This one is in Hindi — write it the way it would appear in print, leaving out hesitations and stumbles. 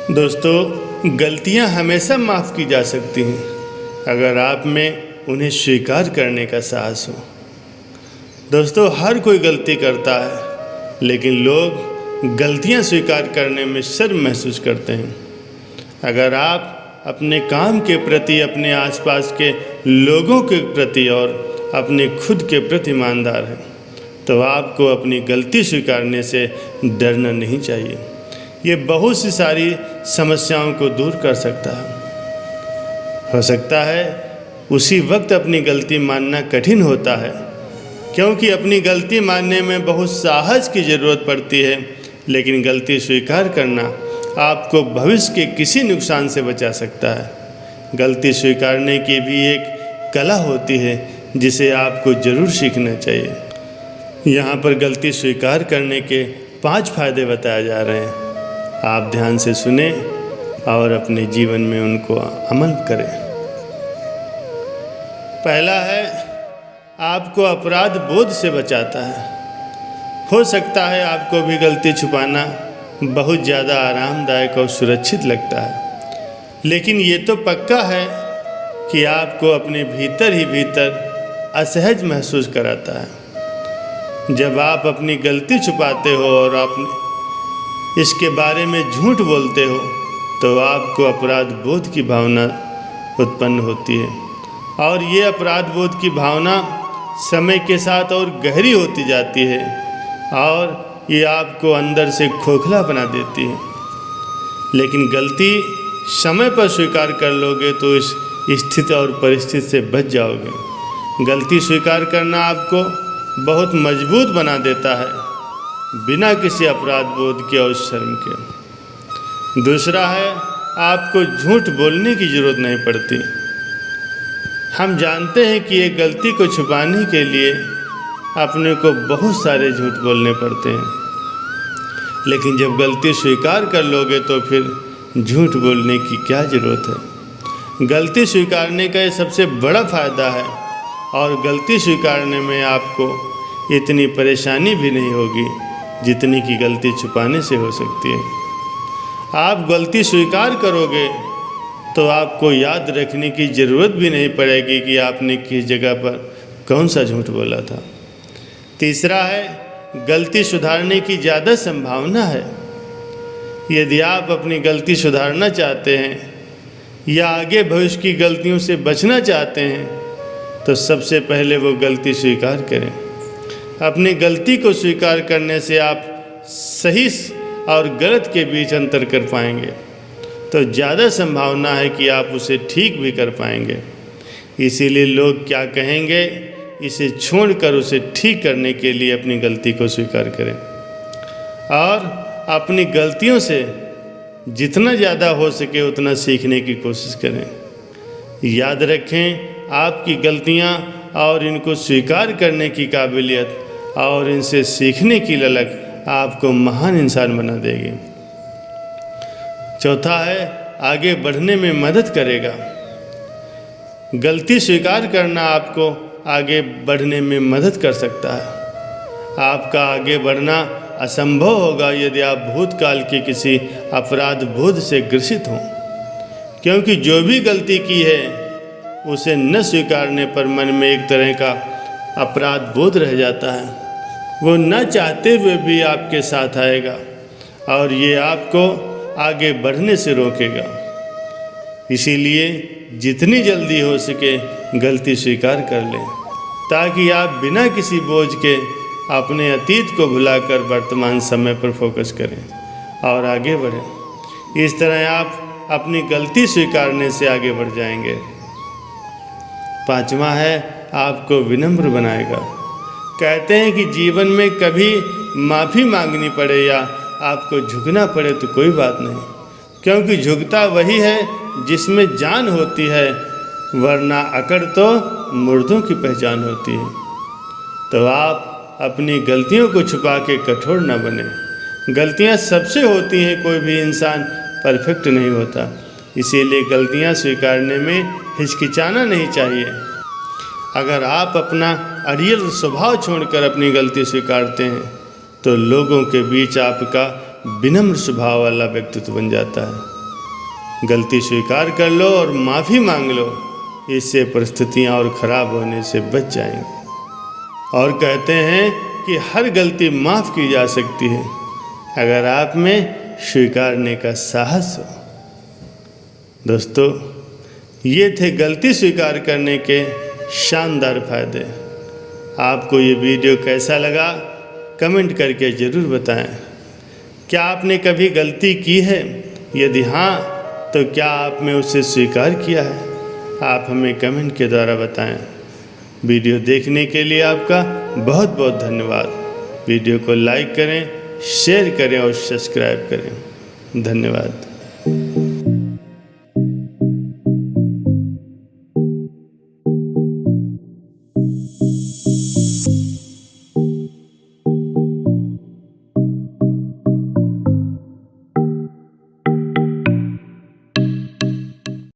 दोस्तों, गलतियां हमेशा माफ़ की जा सकती हैं अगर आप में उन्हें स्वीकार करने का साहस हो। दोस्तों, हर कोई गलती करता है, लेकिन लोग गलतियां स्वीकार करने में शर्म महसूस करते हैं। अगर आप अपने काम के प्रति, अपने आसपास के लोगों के प्रति और अपने खुद के प्रति ईमानदार हैं, तो आपको अपनी गलती स्वीकारने से डरना नहीं चाहिए। ये बहुत सी सारी समस्याओं को दूर कर सकता है। हो सकता है उसी वक्त अपनी गलती मानना कठिन होता है, क्योंकि अपनी गलती मानने में बहुत साहस की ज़रूरत पड़ती है, लेकिन गलती स्वीकार करना आपको भविष्य के किसी नुकसान से बचा सकता है। गलती स्वीकारने की भी एक कला होती है, जिसे आपको ज़रूर सीखना चाहिए। यहाँ पर गलती स्वीकार करने के 5 फायदे बताए जा रहे हैं। आप ध्यान से सुने और अपने जीवन में उनको अमल करें। पहला है, आपको अपराध बोध से बचाता है। हो सकता है आपको भी गलती छुपाना बहुत ज़्यादा आरामदायक और सुरक्षित लगता है, लेकिन ये तो पक्का है कि आपको अपने भीतर ही भीतर असहज महसूस कराता है। जब आप अपनी गलती छुपाते हो और अपने इसके बारे में झूठ बोलते हो, तो आपको अपराध बोध की भावना उत्पन्न होती है, और ये अपराध बोध की भावना समय के साथ और गहरी होती जाती है, और ये आपको अंदर से खोखला बना देती है। लेकिन गलती समय पर स्वीकार कर लोगे तो इस स्थिति और परिस्थिति से बच जाओगे। गलती स्वीकार करना आपको बहुत मजबूत बना देता है, बिना किसी अपराध बोध के और शर्म के। दूसरा है, आपको झूठ बोलने की ज़रूरत नहीं पड़ती। हम जानते हैं कि एक गलती को छुपाने के लिए अपने को बहुत सारे झूठ बोलने पड़ते हैं, लेकिन जब गलती स्वीकार कर लोगे तो फिर झूठ बोलने की क्या ज़रूरत है। गलती स्वीकारने का ये सबसे बड़ा फ़ायदा है, और गलती स्वीकारने में आपको इतनी परेशानी भी नहीं होगी जितनी की गलती छुपाने से हो सकती है। आप गलती स्वीकार करोगे तो आपको याद रखने की ज़रूरत भी नहीं पड़ेगी कि आपने किस जगह पर कौन सा झूठ बोला था। तीसरा है, गलती सुधारने की ज़्यादा संभावना है। यदि आप अपनी गलती सुधारना चाहते हैं या आगे भविष्य की गलतियों से बचना चाहते हैं, तो सबसे पहले वो गलती स्वीकार करें। अपनी गलती को स्वीकार करने से आप सही और गलत के बीच अंतर कर पाएंगे, तो ज़्यादा संभावना है कि आप उसे ठीक भी कर पाएंगे। इसीलिए लोग क्या कहेंगे, इसे छोड़कर उसे ठीक करने के लिए अपनी गलती को स्वीकार करें, और अपनी गलतियों से जितना ज़्यादा हो सके उतना सीखने की कोशिश करें। याद रखें, आपकी गलतियाँ और इनको स्वीकार करने की काबिलियत और इनसे सीखने की ललक आपको महान इंसान बना देगी। चौथा है, आगे बढ़ने में मदद करेगा। गलती स्वीकार करना आपको आगे बढ़ने में मदद कर सकता है। आपका आगे बढ़ना असंभव होगा यदि आप भूतकाल के किसी अपराध बोध से ग्रसित हों, क्योंकि जो भी गलती की है उसे न स्वीकारने पर मन में एक तरह का अपराध बोध रह जाता है। वो न चाहते हुए भी आपके साथ आएगा, और ये आपको आगे बढ़ने से रोकेगा। इसीलिए जितनी जल्दी हो सके गलती स्वीकार कर लें, ताकि आप बिना किसी बोझ के अपने अतीत को भुलाकर वर्तमान समय पर फोकस करें और आगे बढ़ें। इस तरह आप अपनी गलती स्वीकारने से आगे बढ़ जाएंगे। पांचवा है, आपको विनम्र बनाएगा। कहते हैं कि जीवन में कभी माफ़ी मांगनी पड़े या आपको झुकना पड़े तो कोई बात नहीं, क्योंकि झुकता वही है जिसमें जान होती है, वरना अकड़ तो मुर्दों की पहचान होती है। तो आप अपनी गलतियों को छुपा के कठोर न बने। गलतियां सबसे होती हैं, कोई भी इंसान परफेक्ट नहीं होता, इसीलिए गलतियां स्वीकारने में हिचकिचाना नहीं चाहिए। अगर आप अपना अड़ियल स्वभाव छोड़कर अपनी गलती स्वीकारते हैं, तो लोगों के बीच आपका विनम्र स्वभाव वाला व्यक्तित्व बन जाता है। गलती स्वीकार कर लो और माफ़ी मांग लो, इससे परिस्थितियाँ और ख़राब होने से बच जाएंगी। और कहते हैं कि हर गलती माफ़ की जा सकती है अगर आप में स्वीकारने का साहस हो। दोस्तों, ये थे गलती स्वीकार करने के शानदार फ़ायदे। आपको ये वीडियो कैसा लगा कमेंट करके ज़रूर बताएं। क्या आपने कभी गलती की है? यदि हाँ, तो क्या आपने उसे स्वीकार किया है? आप हमें कमेंट के द्वारा बताएं। वीडियो देखने के लिए आपका बहुत बहुत धन्यवाद। वीडियो को लाइक करें, शेयर करें और सब्सक्राइब करें। धन्यवाद।